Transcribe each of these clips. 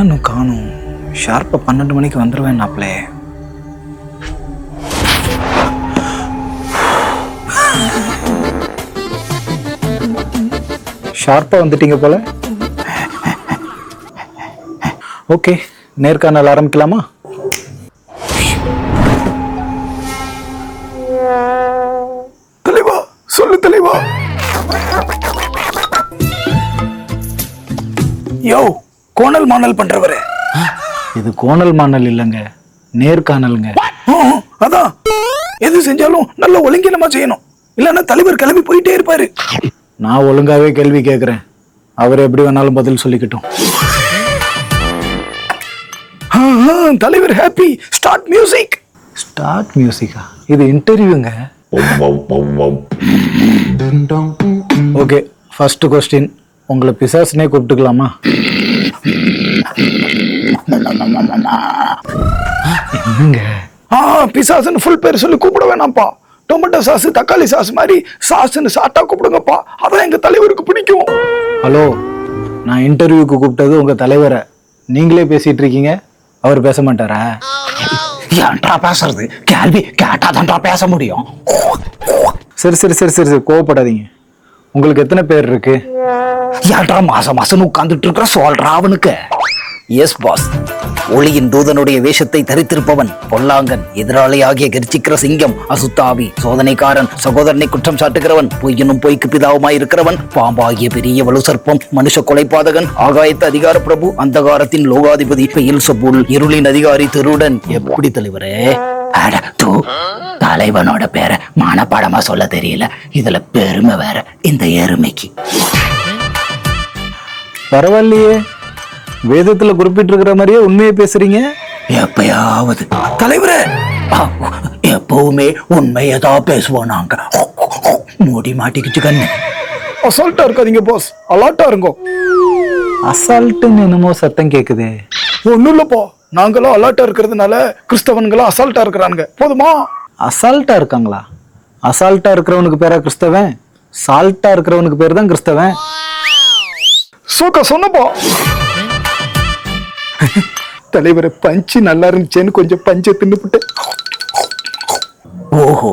இன்னும் காணும். ஷார்ப்பா 12 மணிக்கு வந்துடுவேன் நாப்ளே. ஷார்ப்பா வந்துட்டீங்க போல. ஓகே, நேர்காணல் ஆரம்பிக்கலாமா? தலைவா, சொல்லு தலைவா. யோ, கோணல் மானல் பண்றவரே. இது கோணல் மானல் இல்லைங்க, நேர்காணலுங்க. அதான், எது செஞ்சாலும் நல்ல ஒழுங்கினமா செய்யணும், இல்லைன்னா தலைவர் கிளம்பி போயிட்டே இருப்பாரு. நான் ஒழுங்காவே கேள்வி கேட்கிறேன், அவர் எப்படி வேணாலும் பதில் சொல்லிக்கிட்டோம். தலைவர் ஹாப்பி. Start music. ஸ்டார்ட் மியூசிக்கா? இது இன்டர்வியூங்க. Okay, first question. உங்களை பிசாசுனே கூப்பிட்டுக்கலாமா? என்னங்க பிசாசுன்னு ஃபுல் பேர் சொல்லி கூப்பிட வேணாம்ப்பா. டொமேட்டோ சாஸ், தக்காளி சாஸ் மாதிரி சாஸ்ன்னு சாட்டா கூப்பிடுங்கப்பா, அதான் எங்க தலைவருக்கு பிடிக்கும். ஹலோ, நான் இன்டர்வியூக்கு கூப்பிட்டது உங்க தலைவரை, நீங்களே பேசிட்டு இருக்கீங்க, அவர் பேச மாட்டாரா? ஏன்டா பேசுறது? கேள்வி கேட்டாதான்டா பேச முடியும். சரி சரி சரி சரி சரி, கோவப்படாதீங்க. உங்களுக்கு எத்தனை பேர் இருக்கு? ஏன்டா மாசம் மாசம் உட்கார்ந்துட்டு இருக்கிற சொல்றா அவனுக்கு. Yes boss. ஒளியின் தூதனுடைய வேஷத்தை தரித்திருப்பவன், பொல்லாங்கன், எதிராளியாகிய கர்ச்சிக்கிற சிங்கம், அசுத்தாவி, சோதனைக்காரன், சகோதரனை குற்றம் சாட்டுகிறவன், பொய்யனும் பொய்க்கு பிதாவுமாய் இருக்கிறவன், பாம்பாகிய பெரிய வலு சர்ப்பம், மனுஷ கொலைபாதகன், ஆகாயத்து அதிகார பிரபு, அந்தகாரத்தின் லோகாதிபதி, பெயல்செபூல், இருளின் அதிகாரி, திருடன். எப்படி தலைவரே? தலைவனோட பேரை மனப்பாடமா சொல்ல தெரியல, இதுல பெருமை வேற இந்த எருமைக்கு. பரவாயில்லையே, வேதத்துல குறிப்பிட்டு இருக்கிற மாதிரியே உண்மையை பேசுறீங்க. எப்பயாவது தலைவரே, எப்பவுமே உண்மையதான் பேசுவோம் நாங்க. மூடி மாட்டிக்கிச்சு கண்ணு. அசால்ட்டா இருக்காதீங்க பாஸ், அலாட்டா இருங்கோ. அசால்ட்டுன்னு என்னமோ சத்தம் கேக்குது. ஒண்ணும் இல்லப்பா, நாங்களும் அலாட்டா இருக்கிறதுனால கிறிஸ்தவன்களும் அசால்ட்டா இருக்கிறானுங்க, போதுமா? அசால்ட்டா இருக்காங்களா? அசால்ட்டா இருக்கிறவனுக்கு பேரா கிறிஸ்தவன்? சால்ட்டா இருக்கிறவனுக்கு பேர் தான் கிறிஸ்தவன். சோக்கா சொன்னப்பா. தலைவரை பஞ்சு நல்லா இருந்துச்சேன்னு கொஞ்சம் பஞ்ச தின்னுபிட்டு. ஓஹோ,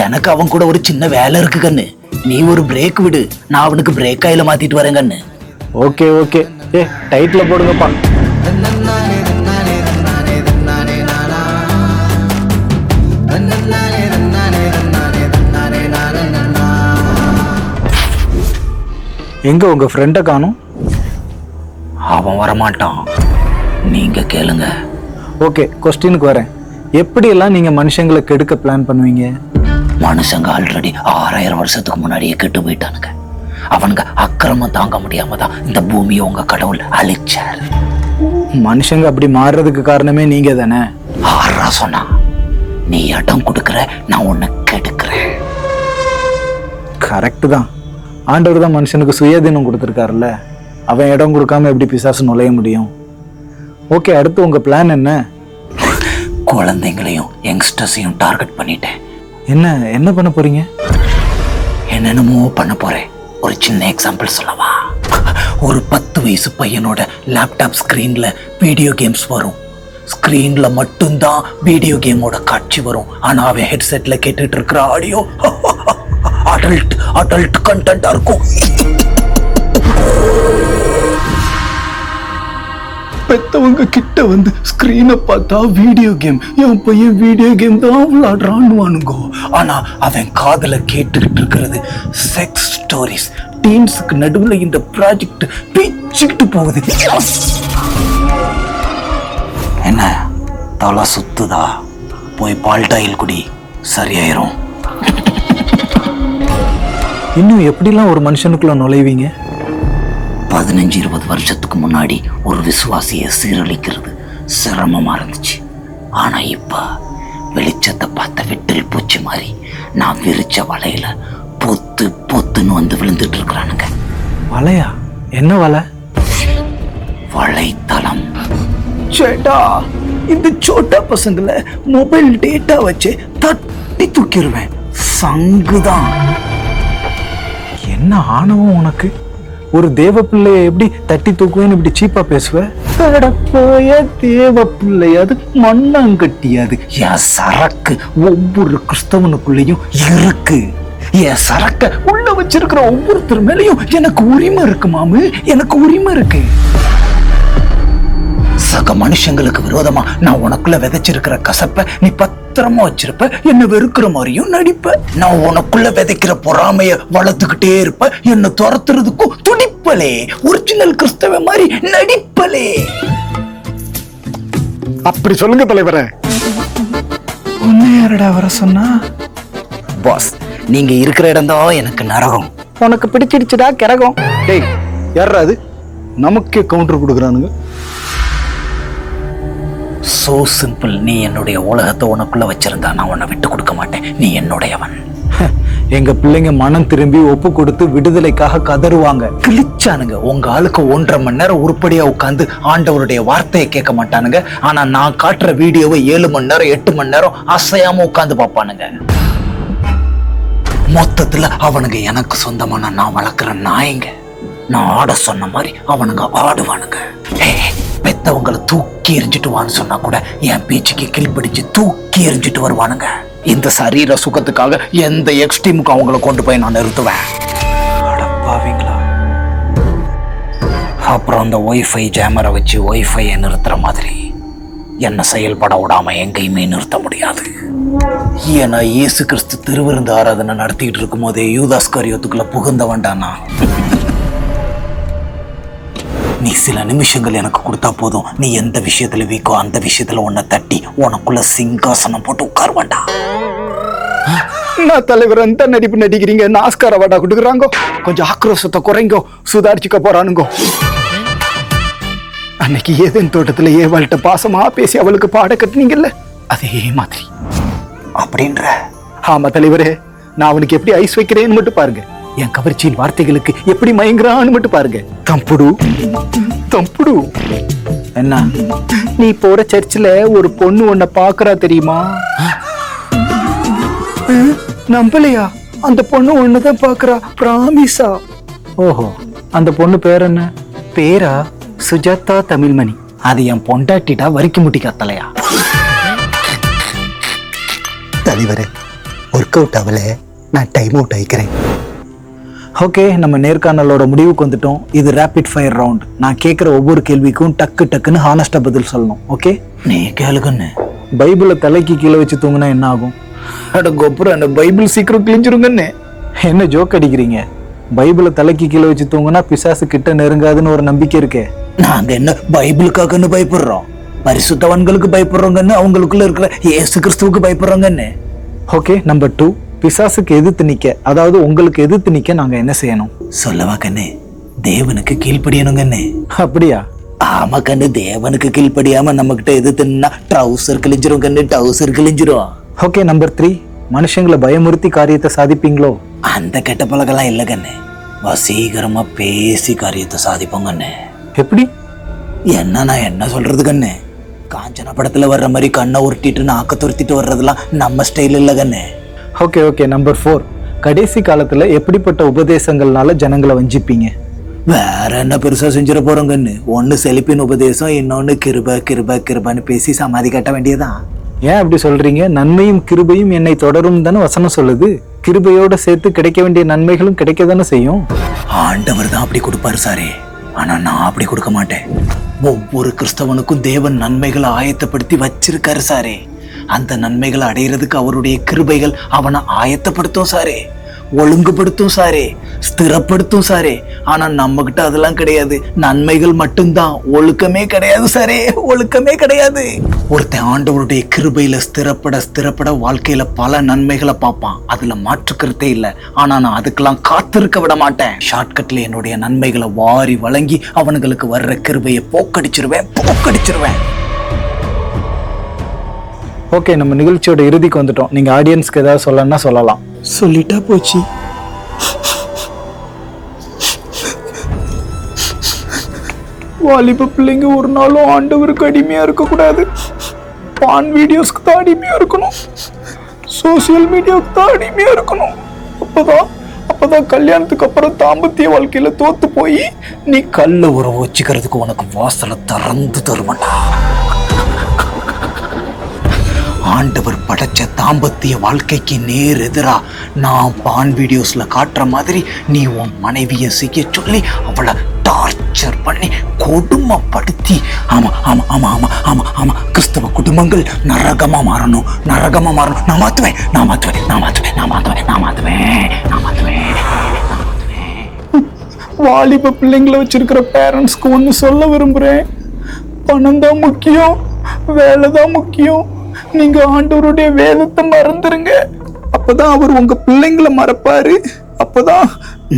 எனக்கு அவன் கூட ஒரு சின்ன வேலை இருக்கு கண்ணு, நீ ஒரு பிரேக் விடு, நான் அவனுக்கு பிரேக் ஆயில மாத்திட்டு வரேன் கண்ணு. ஓகே ஓகே, ஏ டைட்ல போடுங்கப்பா. எங்க உங்க ஃப்ரெண்ட காணோம்? அவன் வரமாட்டான், நீங்க கேளுங்க. ஓகே, கொஸ்டினுக்கு வரேன். எப்படி எல்லாம் நீங்க மனுஷங்களை கெடுக்க பிளான் பண்ணுவீங்க? மனுஷங்க ஆல்ரெடி 6000 வருஷத்துக்கு முன்னாடியே கெட்டு போயிட்டானுங்க. அவனுங்க அக்கிரமம் தாங்க முடியாம தான் இந்த பூமியை உங்க கடவுள் அழிச்சாரு. மனுஷங்க அப்படி மாறுறதுக்கு காரணமே நீங்க தானே. ஆறா சொன்னா, நீ இடம் கொடுக்கற, நான் உன்னை கெடுக்கிறேன். கரெக்ட் தான், ஆண்டவர் தான் மனுஷனுக்கு சுயதீனம் கொடுத்துருக்காருல்ல, அவன் இடம் கொடுக்காம எப்படி பிசாசு நுழைய முடியும்? ஓகே, அடுத்து உங்க பிளான் என்ன? குழந்தைங்களையும் யங்ஸ்டர்ஸையும் டார்கெட் பண்ணிட்டேன். என்ன பண்ண போறீங்க? என்னென்னமோ பண்ண போறேன். ஒரு சின்ன எக்ஸாம்பிள் சொல்லவா? ஒரு 10 வயசு பையனோட லேப்டாப் ஸ்கிரீன்ல வீடியோ கேம்ஸ் வரும். ஸ்கிரீன்ல மட்டும்தான் வீடியோ கேமோட காட்சி வரும், ஆனா அவன் ஹெட்செட்ல கேட்டுட்டு இருக்கிற ஆடியோ அடல்ட் கண்டென்ட்டா இருக்கும். பெத்தவங்க கிட்ட வந்து ஸ்கிரீனை பார்த்தா வீடியோ கேம், என் பையன் வீடியோ கேம் தான் விளையாடுறான்னுவானுங்கோ, ஆனா அவன் காதல கேட்டுக்கிட்டு இருக்கிறது செக்ஸ் ஸ்டோரிஸ். டீன்ஸுக்கு நடுவுல இந்த ப்ராஜெக்ட் பிச்சுக்கிட்டு போகுது. என்ன தலை சுத்துதா? போய் பால்டாயில் குடி, சரியாயிரும். இன்னும் எப்படிலாம் ஒரு மனுஷனுக்குள்ள நுழைவீங்க? 15-20 வருஷத்துக்கு முன்னாடி ஒரு விசுவாசியை சீரழிக்கிறது சிரமமா இருந்துச்சு, ஆனா இப்ப வெளிச்சத்தை பார்த்த வெட்டில் பூச்சி மாதிரி நான் விரிச்ச வலையில பொத்து பொத்துன்னு வந்து விழுந்துட்டு இருக்கிறானுங்க. வலையா? என்ன வலை? வலைத்தளம். சேட்டா, இந்த சோட்டா பசங்களை மொபைல் டேட்டா வச்சு தட்டி தூக்கிடுவேன். சங்குதான். என்ன ஆணவம் உனக்கு? ஒரு தேவ பிள்ளைய எப்படி தட்டி தூக்குவேன்னு இப்படி சீப்பா பேசுவ? போய தேவ பிள்ளை அது மண்ணாங்கட்டியாது. என் சரக்கு ஒவ்வொரு கிறிஸ்தவனுக்குள்ளேயும் இருக்கு. என் சரக்க உள்ள வச்சிருக்கிற ஒவ்வொருத்தர் மேலையும் எனக்கு உரிமை இருக்கு மாமு, எனக்கு உரிமை இருக்கு. சக மனுஷங்களுக்கு விரோதமா நான் உனக்குள்ள விதைச்சிருக்கிற கசப்ப நீ பத்திரமா வச்சிருப்ப, என்ன வெறுக்கிற மாதிரியும் நடிப்ப. நான் உனக்குள்ள விதைக்கிற பொறாமைய வளர்த்துக்கிட்டே இருப்ப, என்ன துரத்துறதுக்கும் துடிப்பலே, ஒரிஜினல் கிறிஸ்தவ மாதிரி நடிப்பலே. அப்படி சொல்லுங்க தலைவரே. உன்னை யாரடா வர சொன்னா? பாஸ், நீங்க இருக்கிற இடம் தான் எனக்கு நரகம். உனக்கு பிடிச்சிடுச்சுடா கிரகம். டேய், யாரா அது? நமக்கே கவுண்டர் கொடுக்குறானுங்க. So simple. நீ என்னுடைய உலகத்தை உனக்குள்ள வச்சிருந்தா நான் உன்னை விட்டு கொடுக்க மாட்டேன். நீ என்னுடையவன். எங்க பிள்ளைங்க மனம் திரும்பி ஒப்பு கொடுத்து விடுதலைக்காக கதறுவாங்க. கிழிச்சானுங்க. உங்க ஆளுக்கு 1.5 மணி நேரம் உருப்படியா உட்காந்து ஆண்டவருடைய வார்த்தையை கேட்க மாட்டானுங்க. ஆனா நான் காட்டுற வீடியோவை 7 மணி நேரம் 8 மணி நேரம் அசையாம உட்காந்து பார்ப்பானுங்க. மொத்தத்துல அவனுங்க எனக்கு சொந்தமான நான் வளர்க்குற நாய்ங்க. நான் ஆட சொன்ன மாதிரி அவனுங்க ஆடுவானுங்க. பெத்தவங்களை தூக்கி எறிஞ்சிட்டு வான்னு சொன்னா கூட என் பேச்சுக்கு கீழ்படிச்சு தூக்கி எறிஞ்சிட்டு வருவானுங்க. இந்த சரீர சுகத்துக்காக எந்த எக்ஸ்ட்ரீமுக்கு அவங்கள கொண்டு போய் நான் நிறுத்துவேன். அடப்பாவீங்களா? அப்புறம் அந்த ஒய்ஃபை ஜேமரை வச்சு ஒய்ஃபையை நிறுத்துற மாதிரி என்ன செயல்பட விடாம எங்கேயுமே நிறுத்த முடியாது. ஏன்னா இயேசு கிறிஸ்து திருவிருந்து ஆராதனை நடத்திட்டு இருக்கும் போதே யூதாஸ் காரியோத்துக்குள்ள புகுந்தவன்டானா. நீ சில நிமிஷங்கள் எனக்கு கொடுத்தா போதும், நீ எந்த விஷயத்துல வீக்கோ அந்த விஷயத்துல உன்னை தட்டி உனக்குள்ள சிங்காசனம் போட்டு உட்காருவாண்டா. நான் தலைவர் அந்த நடிப்பு நடிக்கிறீங்க, நாஸ்கார வாடா கொடுக்குறாங்க. கொஞ்சம் ஆக்ரோஷத்தை குறைங்கோ, சுதாரிச்சுக்க போறானுங்கோ. அன்னைக்கு ஏதேன் தோட்டத்துல ஏவாள்கிட்ட பாசமா பேசி அவளுக்கு பாட கட்டினீங்கல்ல, அதே மாதிரி அப்படின்ற. ஆமா தலைவரே, நான் அவனுக்கு எப்படி ஐஸ் வைக்கிறேன்னு மட்டும் பாருங்க. என் கவர்ச்சியின் வார்த்தைகளுக்கு எப்படி மயங்குறான்னு மட்டும் பாருங்க. தம்புடு தம்புடு. என்ன, நீ போற சர்ச்சில் ஒரு பொண்ணு உன்னை பாக்குறா தெரியுமா? நம்பலையா? அந்த பொண்ணு ஒண்ணுதான் பாக்குறா, பிராமிஸா. ஓஹோ, அந்த பொண்ணு பேர் என்ன? பேரா சுஜாதா தமிழ்மணி. அது என் பொண்டாட்டிட்டா வரிக்க முட்டி கத்தலையா? தலைவரே, ஒர்க் அவுட் ஆகல, நான் டைம் அவுட் ஆயிக்கிறேன். ஓகே, நம்ம நேர்காணலோட முடிவுக்கு வந்துட்டோம். இது ரேபிட் ஃபயர் ரவுண்ட். நான் கேட்குற ஒவ்வொரு கேள்விக்கும் டக்கு டக்குன்னு ஹானஸ்டா பதில் சொல்லணும். ஓகே, நீ கேளுங்கன்னு. பைபிளை தலைக்கு கீழே வச்சு தூங்கினா என்ன ஆகும்? அட கோபுரம், அந்த பைபிள் சீக்கிரம் கிழிஞ்சிருங்கன்னு. என்ன ஜோக் அடிக்கிறீங்க? பைபிளை தலைக்கு கீழே வச்சு தூங்கினா பிசாசு கிட்ட நெருங்காதுன்னு ஒரு நம்பிக்கை இருக்கே. நாங்க என்ன பைபிளுக்காகன்னு பயப்படுறோம்? பரிசுத்தவன்களுக்கு பயப்படுறோங்கன்னு, அவங்களுக்குள்ள இருக்கிற இயேசு கிறிஸ்துவுக்கு பயப்படுறோங்கன்னு. Okay, number 2. பிசாசுக்கு எதிர்த்து நிக்க, அதாவது உங்களுக்கு எதிர்த்து நிக்க நாங்க என்ன செய்யணும்? சொல்லவா கண்ணு? தேவனுக்கு கீழ்ப்படியணுங்கன்னு. அப்படியா? ஆமா கண்ணு, தேவனுக்கு கீழ்ப்படியாம நம்ம கிட்ட எதிர்த்துனா ட்ரௌசர் கிழிஞ்சிரும் கண்ணு, ட்ரௌசர் கிழிஞ்சிரும். Okay, number 3. மனுஷங்களை பயமுறுத்தி காரியத்தை சாதிப்பீங்களோ? அந்த கெட்ட பழக்கெல்லாம் இல்ல கண்ணு, வசீகரமா பேசி காரியத்தை சாதிப்போம் கண்ணு. எப்படி? என்ன நான் என்ன சொல்றது கண்ணு? காஞ்சன படத்துல வர்ற மாதிரி கண்ணை உருட்டிட்டு நாக்க துருத்திட்டு வர்றதெல்லாம் நம்ம ஸ்டைல் இல்ல கண்ணு. Okay okay, number 4. கடைசி காலத்துல எப்படிப்பட்ட உபதேசங்கள்னால ஜனங்களை வஞ்சிப்பீங்க? வேற என்ன பெருசா செஞ்சிட போறோங்கன்னு. ஒன்னு செழிப்பின் உபதேசம், இன்னொன்னு கிருப கிருப கிருபான்னு பேசி சமாதி கட்ட வேண்டியதான். ஏன் அப்படி சொல்றீங்க? நன்மையும் கிருபையும் என்னை தொடரும் தானே வசனம் சொல்லுது. கிருபையோட சேர்த்து கிடைக்க வேண்டிய நன்மைகளும் கிடைக்க தானே செய்யும். ஆண்டவர் தான் அப்படி கொடுப்பாரு சாரே, ஆனா நான் அப்படி கொடுக்க மாட்டேன். ஒவ்வொரு கிறிஸ்தவனுக்கும் தேவன் நன்மைகளை ஆயத்தப்படுத்தி வச்சிருக்காரு சாரே. அந்த நன்மைகளை அடையிறதுக்கு அவருடைய கிருபைகள் அவனை ஆயத்தப்படுத்தும் சாரே, ஒழுங்குபடுத்தும் சாரே, ஸ்திரப்படுத்தும் சாரே. ஆனா நம்ம கிட்ட அதெல்லாம் கிடையாது. நன்மைகள் மட்டும்தான், ஒழுக்கமே கிடையாது சாரே, ஒழுக்கமே கிடையாது. ஒருத்தன் ஆண்டவருடைய கிருபையில ஸ்திரப்பட வாழ்க்கையில பல நன்மைகளை பார்ப்பான், அதுல மாற்றுக்கிறதே இல்லை. ஆனா நான் அதுக்கெல்லாம் காத்திருக்க விட மாட்டேன். ஷார்ட்கட்ல என்னுடைய நன்மைகளை வாரி வழங்கி அவனுங்களுக்கு வர்ற கிருபையை போக்கடிச்சிருவேன். ஓகே, நம்ம நிகழ்ச்சியோட இறுதிக்கு வந்துட்டோம். நீங்க ஆடியன்ஸ்க்கு ஏதாவது சொல்லணும்னா சொல்லலாம். சொல்லிட்டா போச்சு. வாலிப பிள்ளைங்க ஒரு நாளும் ஆண்டவருக்கு அடிமையா இருக்கக்கூடாது. பான் வீடியோஸ்க்கு தான் அடிமையா இருக்கணும், சோசியல் மீடியாவுக்கு தான் அடிமையா இருக்கணும். அப்பதான் அப்பதான் கல்யாணத்துக்கு அப்புறம் தாம்பத்திய வாழ்க்கையில தோத்து போய் நீ கல்ல உறவு வச்சுக்கிறதுக்கு உனக்கு வாசலை திறந்து தருமாட்டா. ஆண்டவர் படைச்ச தாம்பத்திய வாழ்க்கைக்கு நேர் எதிரா நான் பான் வீடியோஸ்ல காட்டுற மாதிரி நீ உன் மனைவியை செய்ய சொல்லி அவளை டார்ச்சர் பண்ணி கொடுமைப்படுத்தி ஆமா ஆமா ஆமா ஆமா ஆமா ஆமா கிறிஸ்தவ குடும்பங்கள் நரகமா மாறணும். நான் மாத்துவேன். வாலிப பிள்ளைங்களை வச்சிருக்கிற பேரண்ட்ஸ்க்கு ஒன்று சொல்ல விரும்புறேன். பணம் தான் முக்கியம், வேலை தான் முக்கியம். நீங்க ஆண்டவருடைய வேதத்தை மறந்துருங்க. அப்பதான் அவர் உங்க பிள்ளைங்களை மறப்பாரு. அப்பதான்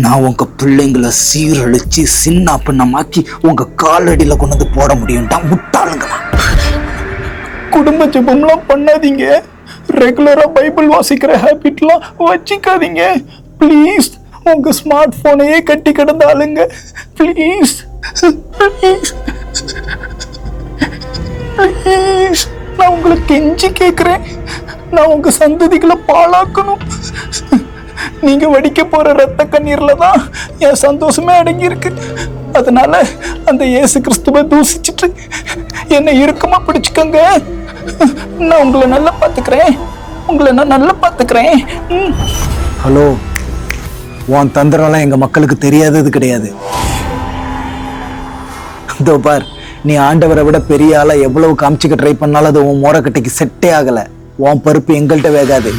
நான் உங்க பிள்ளைங்களை சீரழிச்சு சின்ன பின்னமாக்கி உங்க காலடியில கொண்டு வந்து போட முடியும்டா முட்டாளுங்களா. குடும்ப ஜெபம்லாம் பண்ணாதீங்க. ரெகுலரா பைபிள் வாசிக்கிற ஹேபிட்லாம் வச்சுக்காதீங்க ப்ளீஸ். உங்க ஸ்மார்ட் போனையே கட்டி கிடந்த ஆளுங்க ப்ளீஸ் ப்ளீஸ் ப்ளீஸ். நான் உங்களை கெஞ்சி கேட்கிறேன். நான் உங்க சந்ததிகளை பாழாக்கணும். நீங்க வடிக்க போற ரத்த கண்ணீர்ல தான் என் சந்தோஷமே அடங்கி இருக்கு. அதனால அந்த இயேசு கிறிஸ்துவை தூசிச்சுட்டு என்னை இறுக்கமா பிடிச்சுக்கோங்க. நான் உங்களை நல்லா பாத்துக்கிறேன். ஹலோ, உன் தந்திரம்லாம் எங்க மக்களுக்கு தெரியாதது கிடையாது. இதோ பார், நீ ஆண்டவரை விட பெரிய ஆளா எவ்வளவு காமிச்சுக்க ட்ரை பண்ணாலும் அது உன் மோரக்கட்டைக்கு செட்டே ஆகல. உன் பருப்பு எங்கள்கிட்ட வேகாது.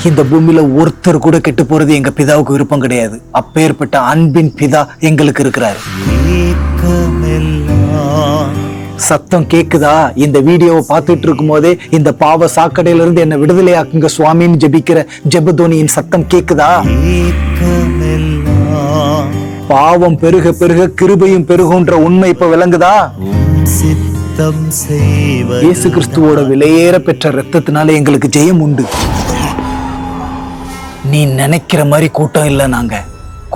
இந்த பூமியில ஒருத்தர் கூட கெட்டு போறது எங்க பிதாவுக்கு விருப்பம் கிடையாது. அப்பேற்பட்ட அன்பின் பிதா எங்களுக்கு இருக்கிறாரு. சத்தம் கேக்குதா? இந்த வீடியோவை பார்த்துட்டு இருக்கும் போதே இந்த பாவ சாக்கடையில இருந்து என்ன விடுதலையாக்குங்க சுவாமின்னு ஜெபிக்கிற ஜெபதோனியின் சத்தம் கேக்குதா? பாவம் பெருக பெருக கிருபையும் பெருகுன்ற உண்மை இப்ப விளங்குதா? இயேசு கிறிஸ்துவோட விலையேற பெற்ற ரத்தத்தினால எங்களுக்கு ஜெயம் உண்டு. நீ நினைக்கிற மாதிரி கூட்டம் இல்ல. நாங்க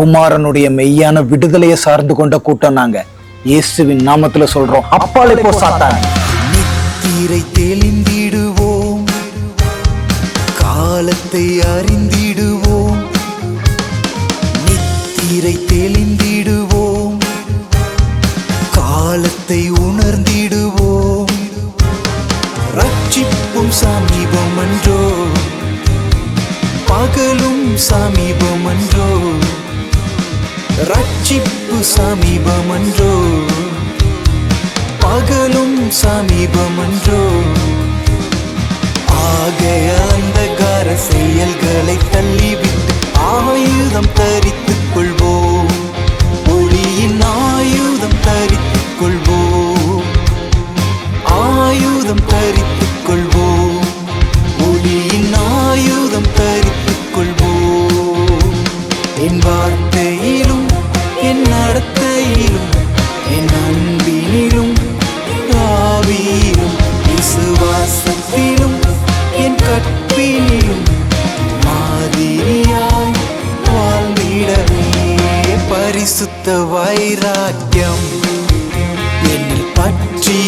குமாரனுடைய மெய்யான விடுதலையை சார்ந்து கொண்ட கூட்டம். நாங்க இயேசுவின் நாமத்துல சொல்றோம், அப்பாலே போ சாத்தானே. நித்திரை தெளிந்திடுவோம், காலத்தை அறிந்திடுவோம். நித்திரை தெளிந்திடுவோம், காலத்தை உணர்ந்திடுவோம். ரட்சிப்பும் சமீபம் அன்றோ, பகலும் சமீபம் அன்றோ. ரட்சிப்பு சமீபம் அன்றோ, பகலும் சமீபம் அன்றோ. ஆகைய அந்தகார செயல்களை தள்ளிவிட்டு ஆயுதம் தரித்துக் கொள்வோம். ஒளியின் ஆயுதம் தரித்துக் கொள்வோம். ஆயுதம் தரித்துக் கொள்வோம். ஒளியின் ஆயுதம் தரித்துக் கொள்வோம். என் வார்த்தையிலும் என் நடத்தையிலும் என் அன்பினிலும் ஆவியிலும் விசுவாசத்திலும் என் கற்பினிலும் மாதிரியாய் வாழ்ந்திடவே. பரிசுத்த வைராக்கியம் என்னில் பற்றி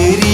எரி